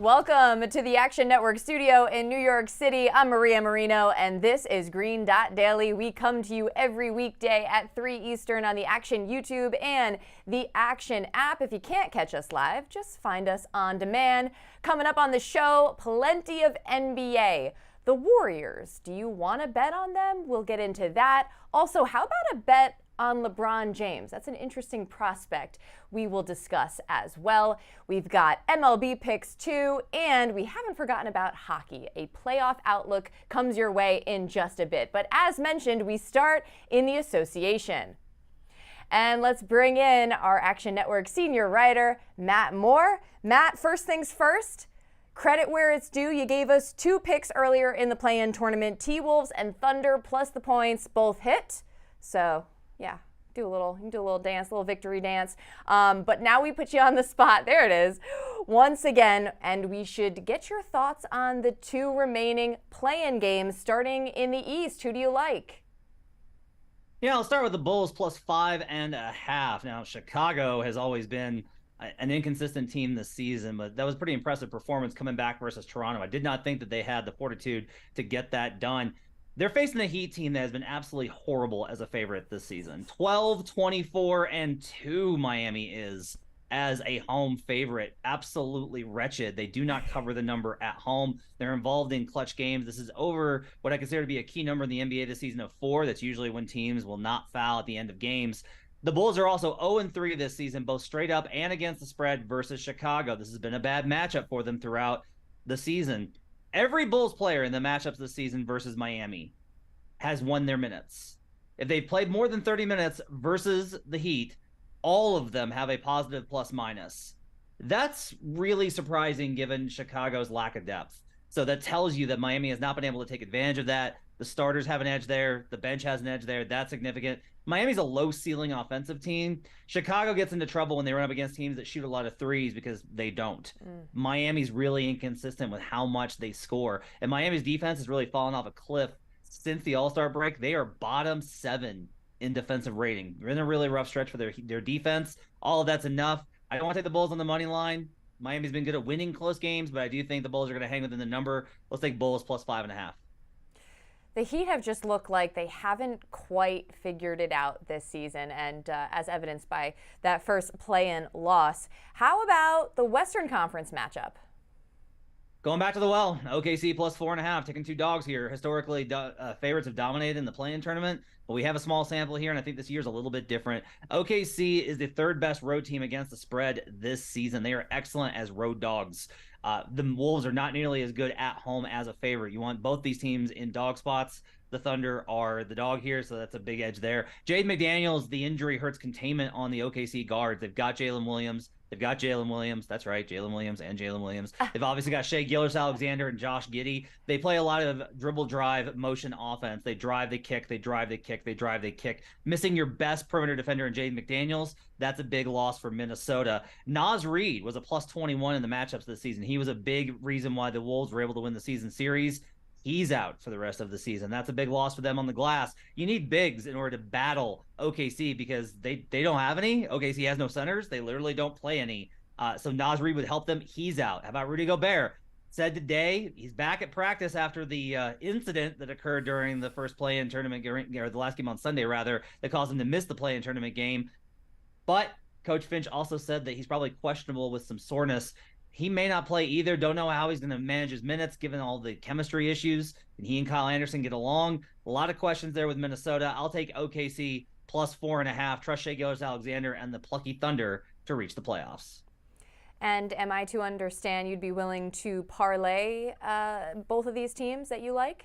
Welcome to the Action Network studio in New York City. I'm Maria Marino, and this is Green Dot Daily. We come to you every weekday at 3 Eastern on the Action YouTube and the Action app. If you can't catch us live, just find us on demand. Coming up on the show, plenty of NBA. The Warriors, do you want to bet on them? We'll get into that. Also, how about a bet on LeBron James? That's an interesting prospect we will discuss as well. We've got MLB picks too, and we haven't forgotten about hockey. A playoff outlook comes your way in just a bit. But as mentioned, we start in the association. And let's bring in our Action Network senior writer, Matt Moore. Matt, first things first, credit where it's due. You gave us two picks earlier in the play-in tournament. T-Wolves and Thunder plus the points both hit. So yeah, you can do a little dance, a little victory dance. But now we put you on the spot. There it is. Once again, and we should get your thoughts on the two remaining play-in games starting in the East. Who do you like? Yeah, I'll start with the Bulls plus 5.5. Now, Chicago has always been an inconsistent team this season, but that was a pretty impressive performance coming back versus Toronto. I did not think that they had the fortitude to get that done. They're facing the Heat team that has been absolutely horrible as a favorite this season. 12-24-2 Miami is as a home favorite. Absolutely wretched. They do not cover the number at home. They're involved in clutch games. This is over what I consider to be a key number in the NBA this season of 4. That's usually when teams will not foul at the end of games. The Bulls are also 0-3 this season, both straight up and against the spread versus Chicago. This has been a bad matchup for them throughout the season. Every Bulls player in the matchups this season versus Miami has won their minutes. If they've played more than 30 minutes versus the Heat, all of them have a positive plus minus. That's really surprising given Chicago's lack of depth. So that tells you that Miami has not been able to take advantage of that. The starters have an edge there. The bench has an edge there. That's significant. Miami's a low ceiling offensive team. Chicago gets into trouble when they run up against teams that shoot a lot of threes because they don't. Miami's really inconsistent with how much they score. And Miami's defense has really fallen off a cliff since the All-Star break. They are bottom 7 in defensive rating. They're in a really rough stretch for their defense. All of that's enough. I don't want to take the Bulls on the money line. Miami's been good at winning close games, but I do think the Bulls are going to hang within the number. Let's take Bulls plus 5.5. The Heat have just looked like they haven't quite figured it out this season, and as evidenced by that first play-in loss. How about the Western Conference matchup? Going back to the well, OKC plus 4.5, taking 2 dogs here. Historically, favorites have dominated in the play-in tournament, but we have a small sample here, and I think this year's a little bit different. OKC is the 3rd best road team against the spread this season. They are excellent as road dogs. The Wolves are not nearly as good at home as a favorite. You want both these teams in dog spots. The Thunder are the dog here, so that's a big edge there. Jaden McDaniels, the injury hurts containment on the OKC guards. They've got Jalen Williams. That's right, Jalen Williams and Jalen Williams. They've obviously got Shai Gilgeous-Alexander and Josh Giddey. They play a lot of dribble drive motion offense. They drive, they kick, they drive, they kick, they drive, they kick. Missing your best perimeter defender in Jaden McDaniels, that's a big loss for Minnesota. Naz Reid was a plus 21 in the matchups this season. He was a big reason why the Wolves were able to win the season series. He's out for the rest of the season. That's a big loss for them on the glass. You need bigs in order to battle OKC because they don't have any. OKC has no centers. They literally don't play any. So Naz Reid would help them. He's out. How about Rudy Gobert? Said today he's back at practice after the incident that occurred during the first play-in tournament, or the last game on Sunday, rather, that caused him to miss the play-in tournament game. But Coach Finch also said that he's probably questionable with some soreness. He may not play either. Don't know how he's going to manage his minutes given all the chemistry issues. Can he and Kyle Anderson get along? A lot of questions there with Minnesota. I'll take OKC plus 4.5. Trust Shai Gilgeous-Alexander and the plucky Thunder to reach the playoffs. And am I to understand you'd be willing to parlay both of these teams that you like?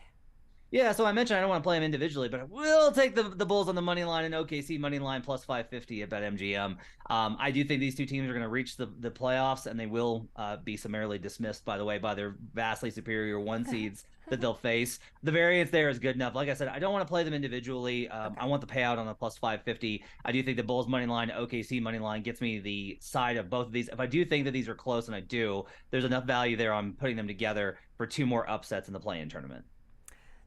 Yeah, so I mentioned I don't want to play them individually, but I will take the Bulls on the money line and OKC money line plus 550 at BetMGM. I do think these two teams are going to reach the playoffs, and they will be summarily dismissed, by the way, by their vastly superior 1 seeds that they'll face. The variance there is good enough. Like I said, I don't want to play them individually. I want the payout on the plus 550. I do think the Bulls money line, OKC money line gets me the side of both of these. If I do think that these are close, and I do, there's enough value there on putting them together for 2 more upsets in the play-in tournament.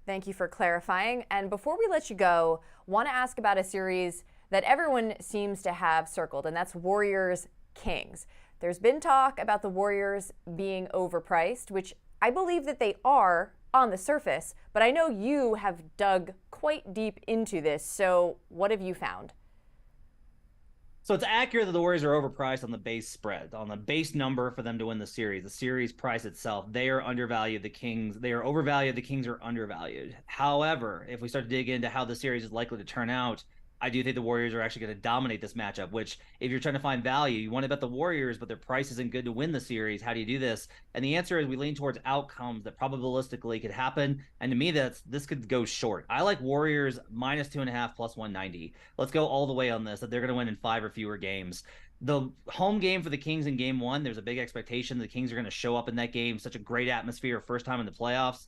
Thank you for clarifying. And before we let you go, want to ask about a series that everyone seems to have circled, and that's Warriors Kings. There's been talk about the Warriors being overpriced, which I believe that they are on the surface, but I know you have dug quite deep into this. So what have you found? So it's accurate that the Warriors are overpriced on the base spread, on the base number for them to win the series price itself. They are undervalued. The Kings, they are overvalued. The Kings are undervalued. However, if we start to dig into how the series is likely to turn out, I do think the Warriors are actually going to dominate this matchup, which if you're trying to find value, you want to bet the Warriors, but their price isn't good to win the series. How do you do this? And the answer is we lean towards outcomes that probabilistically could happen. And to me, this could go short. I like Warriors -2.5 plus 190. Let's go all the way on this, that they're going to win in 5 or fewer games. The home game for the Kings in game 1, there's a big expectation the Kings are going to show up in that game. Such a great atmosphere, first time in the playoffs.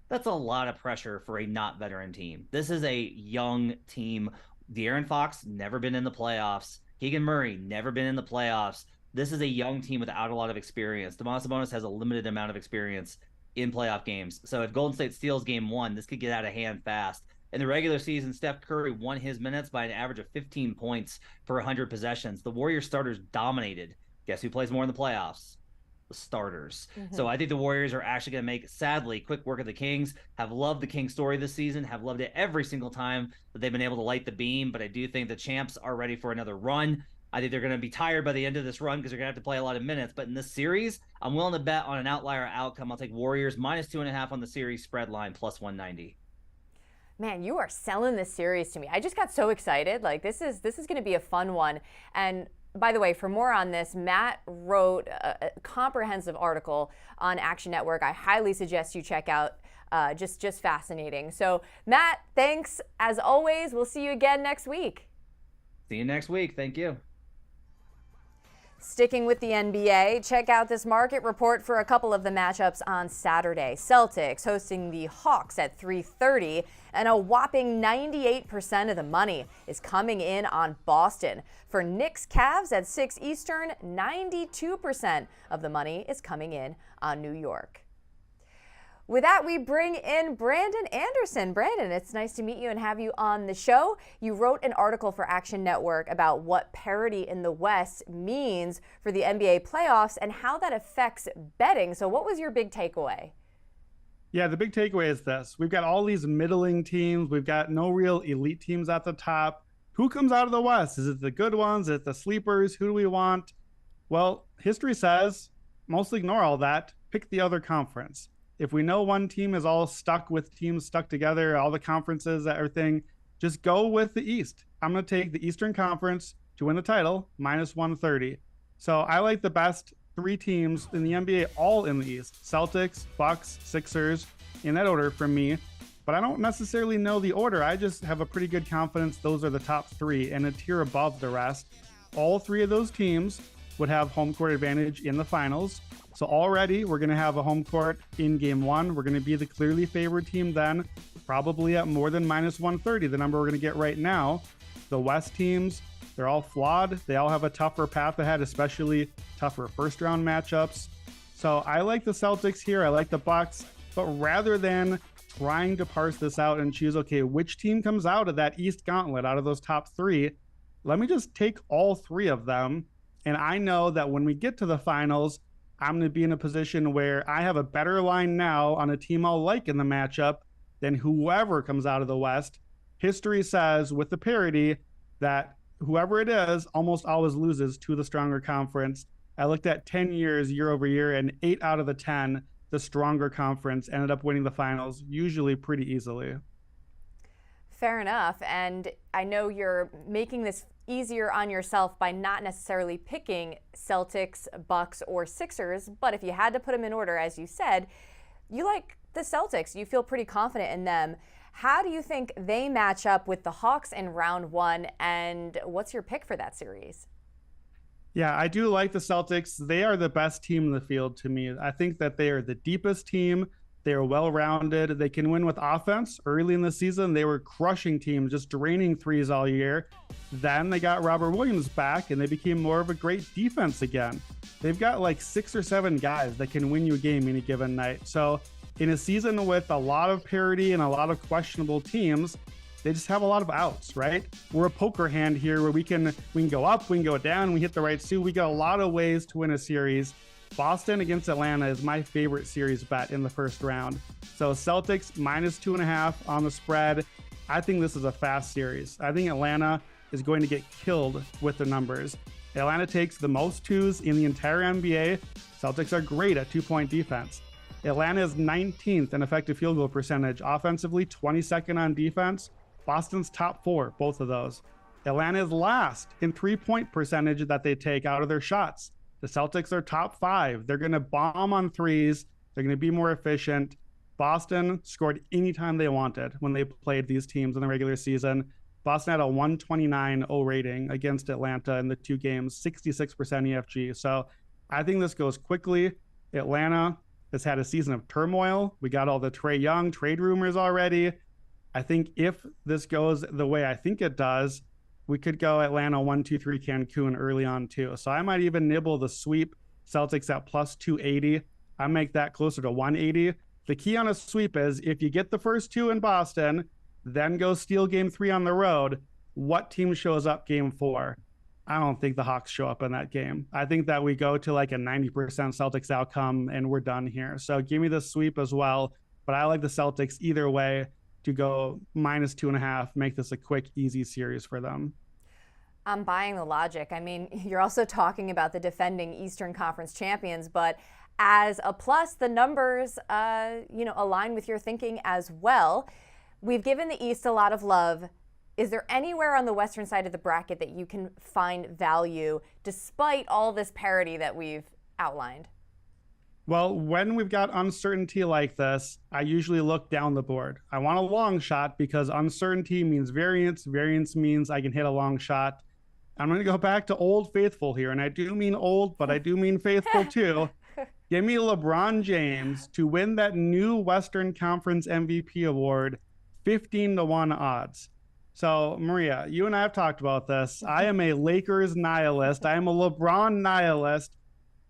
That's a lot of pressure for a not veteran team. This is a young team. De'Aaron Fox, never been in the playoffs. Keegan Murray, never been in the playoffs. This is a young team without a lot of experience. Domantas Sabonis has a limited amount of experience in playoff games. So if Golden State steals game 1, this could get out of hand fast. In the regular season, Steph Curry won his minutes by an average of 15 points per 100 possessions. The Warriors starters dominated. Guess who plays more in the playoffs? The starters. So I think the Warriors are actually going to make, sadly, quick work of the Kings. Have loved the Kings story this season, have loved it every single time that they've been able to light the beam, but I do think the champs are ready for another run. I think they're going to be tired by the end of this run because they're going to have to play a lot of minutes, but in this series, I'm willing to bet on an outlier outcome. I'll take Warriors -2.5 on the series spread line plus 190. Man, you are selling this series to me. I just got so excited. Like this is going to be a fun one. And by the way, for more on this, Matt wrote a comprehensive article on Action Network. I highly suggest you check out. Just fascinating. So, Matt, thanks as always. We'll see you again next week. See you next week. Thank you. Sticking with the NBA, check out this market report for a couple of the matchups on Saturday. Celtics hosting the Hawks at 3:30, and a whopping 98% of the money is coming in on Boston. For Knicks Cavs at 6 Eastern, 92% of the money is coming in on New York. With that, we bring in Brandon Anderson. Brandon, it's nice to meet you and have you on the show. You wrote an article for Action Network about what parity in the West means for the NBA playoffs and how that affects betting. So what was your big takeaway? Yeah, the big takeaway is this. We've got all these middling teams. We've got no real elite teams at the top. Who comes out of the West? Is it the good ones? Is it the sleepers? Who do we want? Well, history says mostly ignore all that. Pick the other conference. If we know one team is all stuck with teams stuck together, all the conferences, everything, just go with the East. I'm going to take the Eastern Conference to win the title, -130. So I like the best 3 teams in the NBA all in the East. Celtics, Bucks, Sixers, in that order from me. But I don't necessarily know the order. I just have a pretty good confidence those are the top 3 and a tier above the rest. All 3 of those teams would have home court advantage in the finals. So already we're going to have a home court in game 1. We're going to be the clearly favored team then, probably at more than -130, the number we're going to get right now. The West teams, they're all flawed. They all have a tougher path ahead, especially tougher first round matchups. So I like the Celtics here. I like the Bucks. But rather than trying to parse this out and choose, okay, which team comes out of that East gauntlet, out of those top 3, let me just take all 3 of them. And I know that when we get to the finals, I'm going to be in a position where I have a better line now on a team I'll like in the matchup than whoever comes out of the West. History says with the parity that whoever it is almost always loses to the stronger conference. I looked at 10 years year over year, and 8 out of the 10, the stronger conference ended up winning the finals, usually pretty easily. Fair enough. And I know you're making this easier on yourself by not necessarily picking Celtics, Bucks, or Sixers, but if you had to put them in order, as you said, you like the Celtics. You feel pretty confident in them. How do you think they match up with the Hawks in round 1, and what's your pick for that series? Yeah, I do like the Celtics. They are the best team in the field to me. I think that they are the deepest team. They are well-rounded. They can win with offense. Early in the season, they were crushing teams, just draining threes all year. Then they got Robert Williams back, and they became more of a great defense again. They've got like 6 or 7 guys that can win you a game any given night. So in a season with a lot of parity and a lot of questionable teams, they just have a lot of outs, right? We're a poker hand here where we can go up, we can go down, we hit the right suit. We got a lot of ways to win a series. Boston against Atlanta is my favorite series bet in the first round. So Celtics -2.5 on the spread. I think this is a fast series. I think Atlanta is going to get killed with the numbers. Atlanta takes the most twos in the entire NBA. Celtics are great at 2-point defense. Atlanta is 19th in effective field goal percentage. Offensively, 22nd on defense. Boston's top 4, both of those. Atlanta is last in 3-point percentage that they take out of their shots. The Celtics are top 5. They're going to bomb on threes. They're going to be more efficient. Boston scored anytime they wanted when they played these teams in the regular season. Boston had a 129 O rating against Atlanta in the 2 games, 66% EFG. So I think this goes quickly. Atlanta has had a season of turmoil. We got all the Trae Young trade rumors already. I think if this goes the way I think it does, we could go Atlanta 1-2-3 Cancun early on too. So I might even nibble the sweep. Celtics at +280. I make that closer to 180. The key on a sweep is if you get the first 2 in Boston, then go steal game 3 on the road, what team shows up game 4? I don't think the Hawks show up in that game. I think that we go to like a 90% Celtics outcome and we're done here. So give me the sweep as well. But I like the Celtics either way to go -2.5, make this a quick, easy series for them. I'm buying the logic. I mean, you're also talking about the defending Eastern Conference champions, but as a plus, the numbers, align with your thinking as well. We've given the East a lot of love. Is there anywhere on the Western side of the bracket that you can find value despite all this parity that we've outlined? Well, when we've got uncertainty like this, I usually look down the board. I want a long shot because uncertainty means variance. Variance means I can hit a long shot. I'm going to go back to Old Faithful here, and I do mean old, but I do mean faithful too. Give me LeBron James to win that new Western Conference MVP award, 15-1 odds. So, Maria, you and I have talked about this. I am a Lakers nihilist. I am a LeBron nihilist.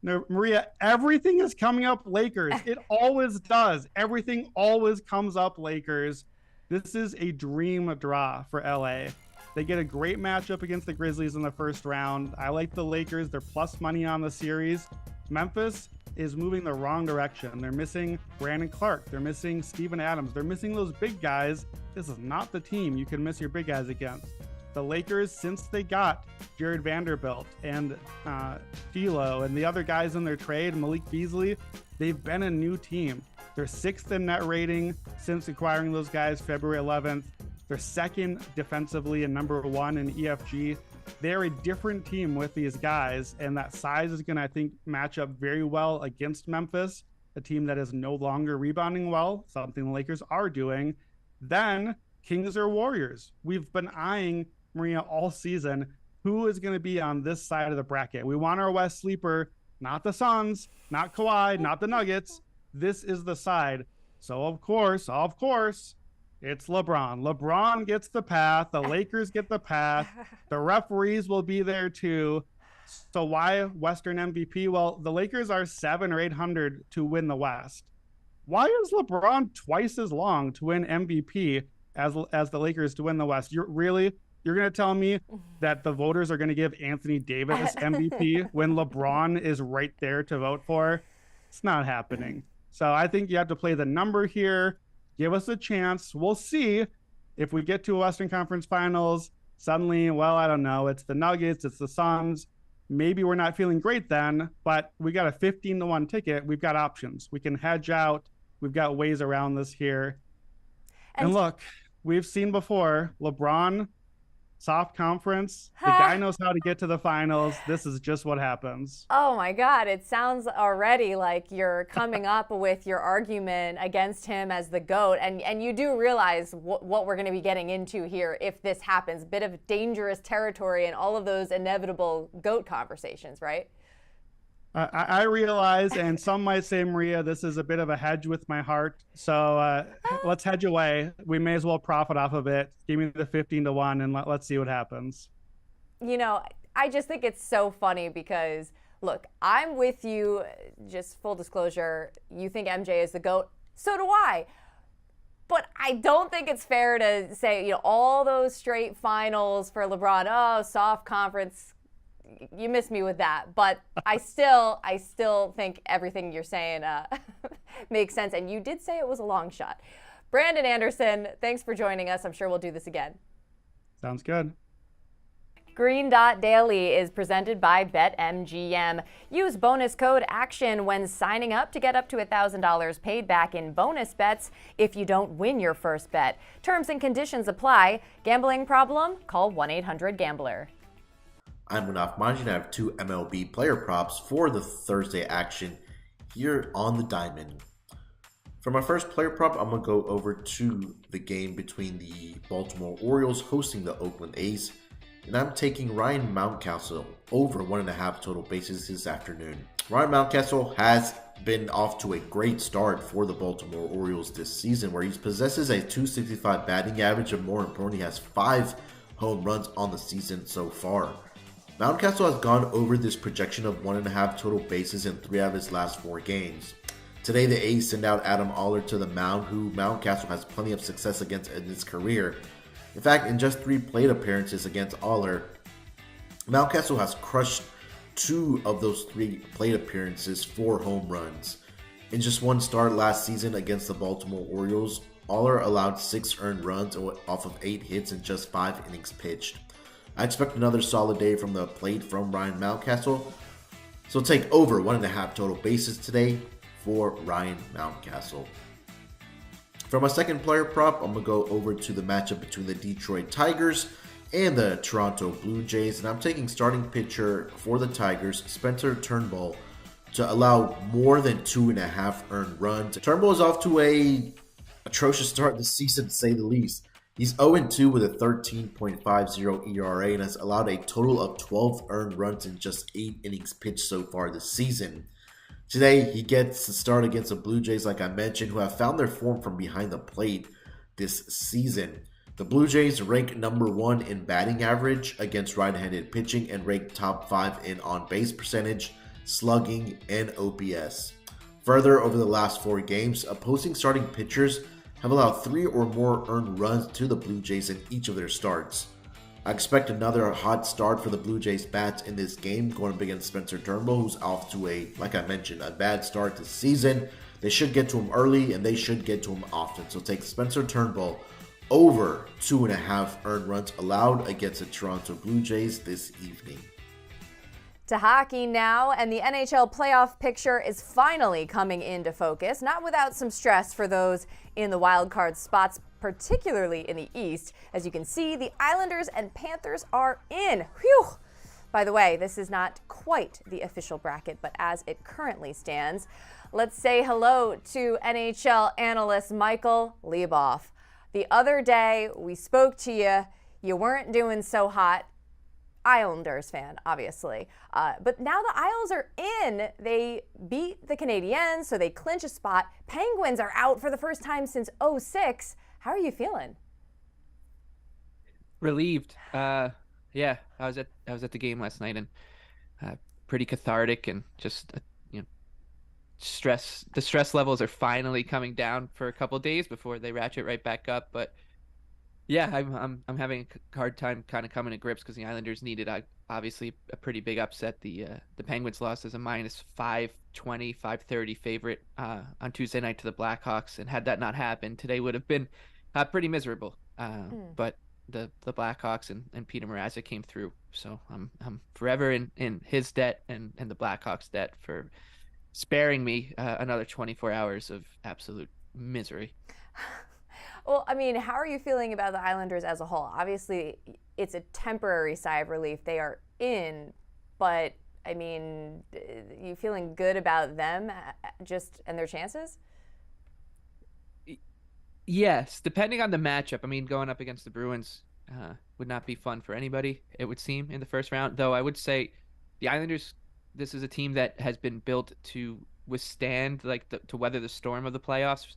Now, Maria, everything is coming up Lakers. It always does. Everything always comes up Lakers. This is a dream draw for LA. They get a great matchup against the Grizzlies in the first round. I like the Lakers. They're plus money on the series. Memphis is moving the wrong direction. They're missing Brandon Clark. They're missing Steven Adams. They're missing those big guys. This is not the team you can miss your big guys against. The Lakers, since they got Jared Vanderbilt and D'Lo and the other guys in their trade, Malik Beasley, they've been a new team. They're 6th in net rating since acquiring those guys February 11th. They're 2nd defensively and number 1 in EFG. They're a different team with these guys, and that size is going to, I think, match up very well against Memphis, a team that is no longer rebounding well, something the Lakers are doing. Then Kings or Warriors. We've been eyeing, Maria, all season, who is going to be on this side of the bracket. We want our West sleeper, not the Suns, not Kawhi, not the Nuggets. This is the side. So, of course, it's LeBron. LeBron gets the path. The Lakers get the path. The referees will be there too. So why Western MVP? Well, the Lakers are 700 or 800 to win the West. Why is LeBron twice as long to win MVP as the Lakers to win the West? You're going to tell me that the voters are going to give Anthony Davis MVP when LeBron is right there to vote for? It's not happening. So I think you have to play the number here. Give us a chance. We'll see if we get to a Western Conference Finals. Suddenly, well, I don't know. It's the Nuggets. It's the Suns. Maybe we're not feeling great then, but we got a 15-1 ticket. We've got options. We can hedge out. We've got ways around this here. And look, we've seen before, LeBron, soft conference. The guy knows how to get to the finals. This is just what happens. Oh my God, it sounds already like you're coming up with your argument against him as the GOAT. And you do realize what we're going to be getting into here if this happens. Bit of dangerous territory and all of those inevitable GOAT conversations, right? I realize, and some might say, Maria, this is a bit of a hedge with my heart. So let's hedge away. We may as well profit off of it. Give me the 15-1 and let's see what happens. You know, I just think it's so funny because, look, I'm with you. Just full disclosure, you think MJ is the GOAT. So do I. But I don't think it's fair to say, all those straight finals for LeBron, oh, soft conference. You missed me with that. But I still think everything you're saying makes sense. And you did say it was a long shot. Brandon Anderson, thanks for joining us. I'm sure we'll do this again. Sounds good. Green Dot Daily is presented by BetMGM. Use bonus code ACTION when signing up to get up to $1,000 paid back in bonus bets if you don't win your first bet. Terms and conditions apply. Gambling problem? Call 1-800-GAMBLER. I'm Munaf Manji, and I have two MLB player props for the Thursday action here on the Diamond. For my first player prop, I'm going to go over to the game between the Baltimore Orioles hosting the Oakland A's. And I'm taking Ryan Mountcastle over 1.5 total bases this afternoon. Ryan Mountcastle has been off to a great start for the Baltimore Orioles this season, where he possesses a .265 batting average, and more importantly, has 5 home runs on the season so far. Mountcastle has gone over this projection of 1.5 total bases in 3 out of his last 4 games. Today, the A's send out Adam Oller to the mound, who Mountcastle has plenty of success against in his career. In fact, in just 3 plate appearances against Oller, Mountcastle has crushed 2 of those 3 plate appearances for home runs. In just 1 start last season against the Baltimore Orioles, Oller allowed 6 earned runs off of 8 hits in just 5 innings pitched. I expect another solid day from the plate from Ryan Mountcastle, so take over 1.5 total bases today for Ryan Mountcastle. For my second player prop, I'm going to go over to the matchup between the Detroit Tigers and the Toronto Blue Jays. And I'm taking starting pitcher for the Tigers, Spencer Turnbull, to allow more than 2.5 earned runs. Turnbull is off to a atrocious start this season, to say the least. He's 0-2 with a 13.50 ERA and has allowed a total of 12 earned runs in just 8 innings pitched so far this season. Today, he gets to start against the Blue Jays, like I mentioned, who have found their form from behind the plate this season. The Blue Jays rank number 1 in batting average against right-handed pitching and rank top 5 in on-base percentage, slugging, and OPS. Further, over the last 4 games, opposing starting pitchers have allowed 3 or more earned runs to the Blue Jays in each of their starts. I expect another hot start for the Blue Jays bats in this game, going up against Spencer Turnbull, who's off to like I mentioned, a bad start this season. They should get to him early, and they should get to him often. So take Spencer Turnbull over 2.5 earned runs allowed against the Toronto Blue Jays this evening. To hockey now, and the NHL playoff picture is finally coming into focus, not without some stress for those in the wild card spots, particularly in the East. As you can see, the Islanders and Panthers are in. Whew! By the way, this is not quite the official bracket, but as it currently stands, let's say hello to NHL analyst Michael Lieboff. The other day, we spoke to you. You weren't doing so hot. Islanders fan, obviously. But now the Isles are in. They beat the Canadiens, so they clinch a spot. Penguins are out for the first time since '06. How are you feeling? Relieved. Yeah, I was at the game last night, and pretty cathartic, and just stress. The stress levels are finally coming down for a couple of days before they ratchet right back up. But yeah, I'm having a hard time kind of coming to grips because the Islanders needed obviously a pretty big upset. The Penguins lost as a minus 520, 530 favorite on Tuesday night to the Blackhawks, and had that not happened, today would have been pretty miserable. But the Blackhawks and Peter Mrazek came through, so I'm forever in his debt and the Blackhawks' debt for sparing me another 24 hours of absolute misery. Well, I mean, how are you feeling about the Islanders as a whole? Obviously, it's a temporary sigh of relief. They are in, but I mean, you feeling good about them and their chances? Yes, depending on the matchup. I mean, going up against the Bruins would not be fun for anybody, it would seem, in the first round. Though I would say the Islanders, this is a team that has been built to withstand, to weather the storm of the playoffs.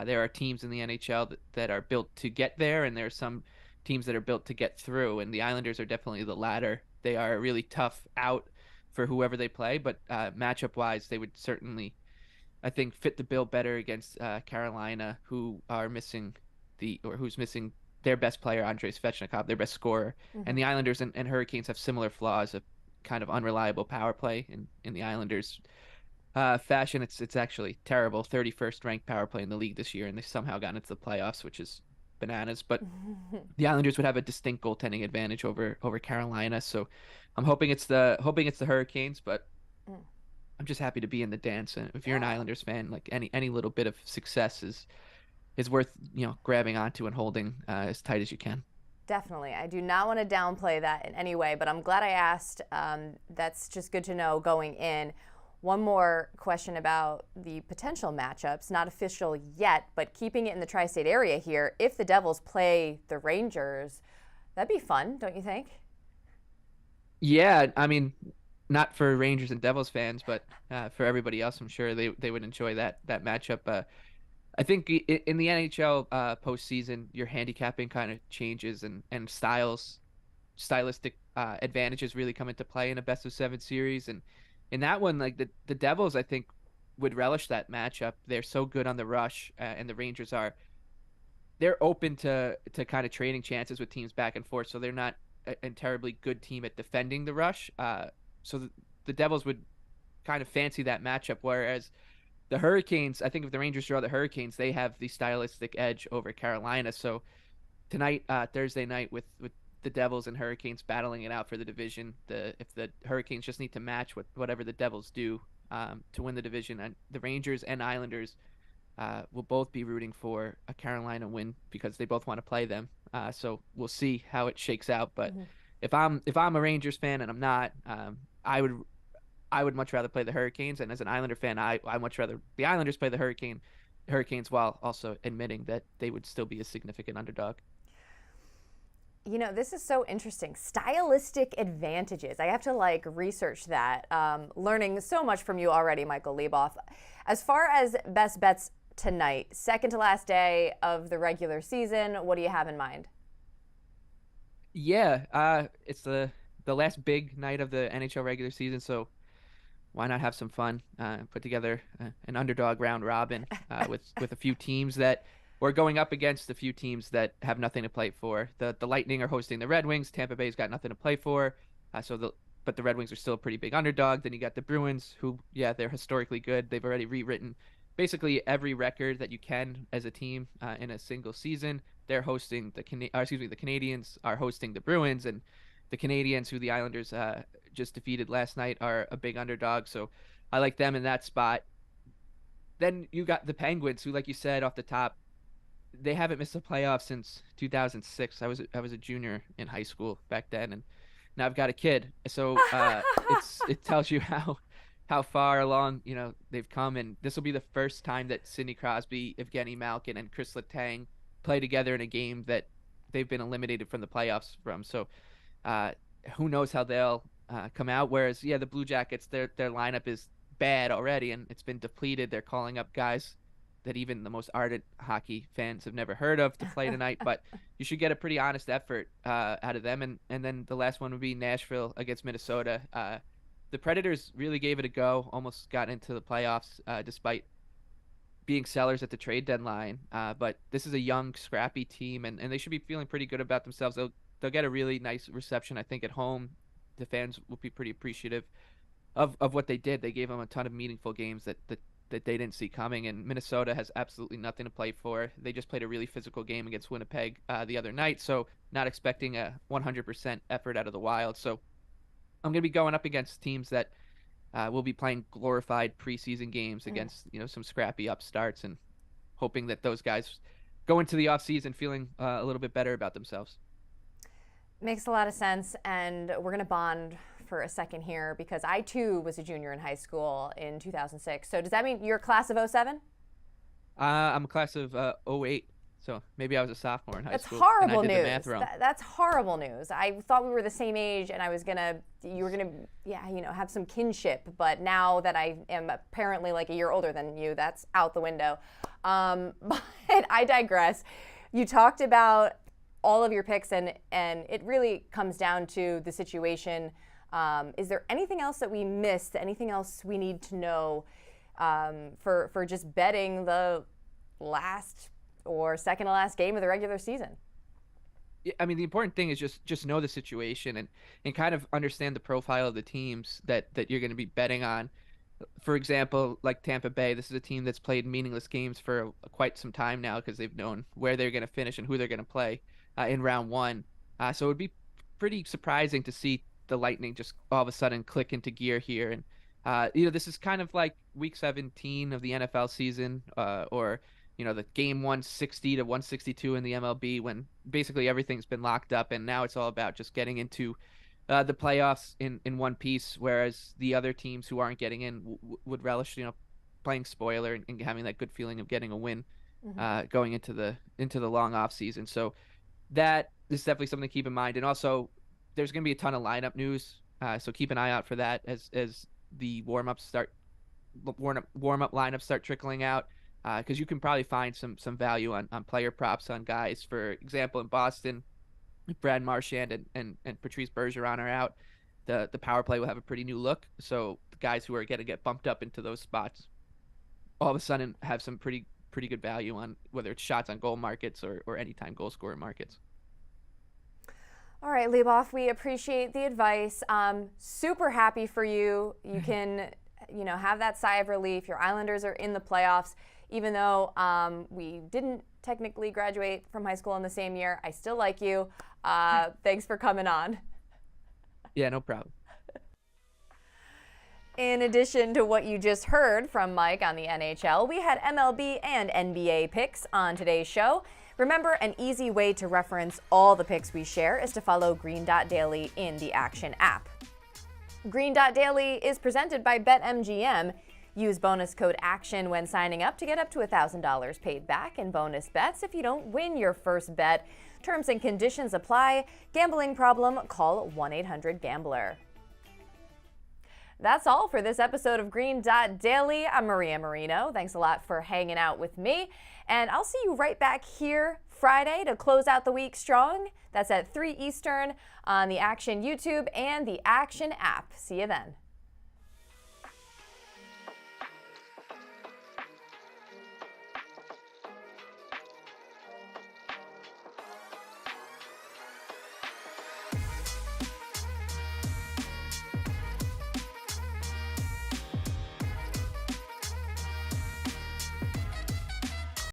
There are teams in the NHL that are built to get there, and there are some teams that are built to get through, and the Islanders are definitely the latter. They are a really tough out for whoever they play, but matchup-wise, they would certainly I think, fit the bill better against Carolina, who's missing their best player, Andrei Svechnikov, their best scorer. And the Islanders and Hurricanes have similar flaws of kind of unreliable power play in the Islanders' fashion. It's actually terrible. 31st ranked power play in the league this year, and they somehow got into the playoffs, which is bananas. But the Islanders would have a distinct goaltending advantage over Carolina. So I'm hoping it's the Hurricanes, but I'm just happy to be in the dance. And if you're an Islanders fan, like any little bit of success is worth grabbing onto and holding as tight as you can. Definitely. I do not want to downplay that in any way, but I'm glad I asked. That's just good to know going in. One more question about the potential matchups, not official yet, but keeping it in the tri-state area here. If the Devils play the Rangers, that'd be fun, don't you think? Yeah, I mean, not for Rangers and Devils fans, but for everybody else, I'm sure they would enjoy that matchup. I think in the NHL postseason, your handicapping kind of changes and stylistic advantages really come into play in a best of 7 series. And in that one, like the Devils, I think, would relish that matchup. They're so good on the rush, and the Rangers they're open to kind of trading chances with teams back and forth. So they're not a terribly good team at defending the rush. So the Devils would kind of fancy that matchup, whereas the Hurricanes, I think if the Rangers draw the Hurricanes, they have the stylistic edge over Carolina. So tonight, Thursday night, with the Devils and Hurricanes battling it out for the division, if the Hurricanes just need to match whatever the Devils do to win the division, and the Rangers and Islanders will both be rooting for a Carolina win because they both want to play them. So we'll see how it shakes out. But if I'm a Rangers fan, and I'm not, I would much rather play the Hurricanes, and as an Islander fan, I much rather the Islanders play the Hurricanes, while also admitting that they would still be a significant underdog. This is so interesting. Stylistic advantages. I have to research that. Learning so much from you already, Michael Lieboff. As far as best bets tonight, second to last day of the regular season, what do you have in mind? Yeah, it's the last big night of the NHL regular season, so why not have some fun? Put together an underdog round robin with a few teams that we're going up against, a few teams that have nothing to play for. The Lightning are hosting the Red Wings. Tampa Bay's got nothing to play for. But the Red Wings are still a pretty big underdog. Then you got the Bruins, who, they're historically good. They've already rewritten basically every record that you can as a team in a single season. They're hosting the Canadiens are hosting the Bruins, and the Canadiens, who the Islanders just defeated last night, are a big underdog. So I like them in that spot. Then you got the Penguins, who, like you said off the top, they haven't missed a playoff since 2006. I was a junior in high school back then, and now I've got a kid. So it tells you how far along they've come. And this will be the first time that Sidney Crosby, Evgeny Malkin, and Chris Letang play together in a game that they've been eliminated from the playoffs from. So who knows how they'll come out. Whereas the Blue Jackets, their lineup is bad already, and it's been depleted. They're calling up guys that even the most ardent hockey fans have never heard of to play tonight, but you should get a pretty honest effort out of them. And then the last one would be Nashville against Minnesota. The Predators really gave it a go, almost got into the playoffs despite being sellers at the trade deadline. But this is a young, scrappy team, and they should be feeling pretty good about themselves. They'll get a really nice reception, I think, at home. The fans will be pretty appreciative of what they did. They gave them a ton of meaningful games that they didn't see coming, and Minnesota has absolutely nothing to play for. They just played a really physical game against Winnipeg the other night, so not expecting a 100% effort out of the Wild. So I'm going to be going up against teams that will be playing glorified preseason games against some scrappy upstarts, and hoping that those guys go into the offseason feeling a little bit better about themselves. Makes a lot of sense, and we're going to bond for a second here because I too was a junior in high school in 2006. So does that mean you're a class of 07? I'm a class of 08, so maybe I was a sophomore in high school. That's horrible and I did news. the math wrong. That's horrible news. I thought we were the same age, and you were gonna have some kinship. But now that I am apparently like a year older than you, that's out the window. But I digress. You talked about all of your picks, and it really comes down to the situation. Is there anything else that we missed? Anything else we need to know for just betting the last or second to last game of the regular season. I mean, the important thing is just know the situation and kind of understand the profile of the teams that you're going to be betting on. For example, like Tampa Bay, this is a team that's played meaningless games for quite some time now because they've known where they're going to finish and who they're going to play in round one. So it would be pretty surprising to see the Lightning just all of a sudden click into gear here. And, this is kind of like week 17 of the NFL season or the game 160 to 162 in the MLB when basically everything's been locked up and now it's all about just getting into the playoffs in one piece, whereas the other teams who aren't getting in would relish, playing spoiler and having that good feeling of getting a win going into the long off season. So that is definitely something to keep in mind. And also, there's going to be a ton of lineup news, so keep an eye out for that as the warm up lineups start trickling out. Because you can probably find some value on player props on guys. For example, in Boston, if Brad Marchand and Patrice Bergeron are out, the power play will have a pretty new look. So the guys who are going to get bumped up into those spots all of a sudden have some pretty good value on whether it's shots on goal markets or anytime goal scorer markets. All right, Lieboff, we appreciate the advice. Super happy for you. You can, have that sigh of relief. Your Islanders are in the playoffs. Even though we didn't technically graduate from high school in the same year, I still like you. Thanks for coming on. Yeah, no problem. In addition to what you just heard from Mike on the NHL, we had MLB and NBA picks on today's show. Remember, an easy way to reference all the picks we share is to follow Green Dot Daily in the Action app. Green Dot Daily is presented by BetMGM. Use bonus code ACTION when signing up to get up to $1,000 paid back in bonus bets if you don't win your first bet. Terms and conditions apply. Gambling problem? Call 1-800-GAMBLER. That's all for this episode of Green Dot Daily. I'm Maria Marino. Thanks a lot for hanging out with me. And I'll see you right back here Friday to close out the week strong. That's at 3 Eastern on the Action YouTube and the Action app. See you then.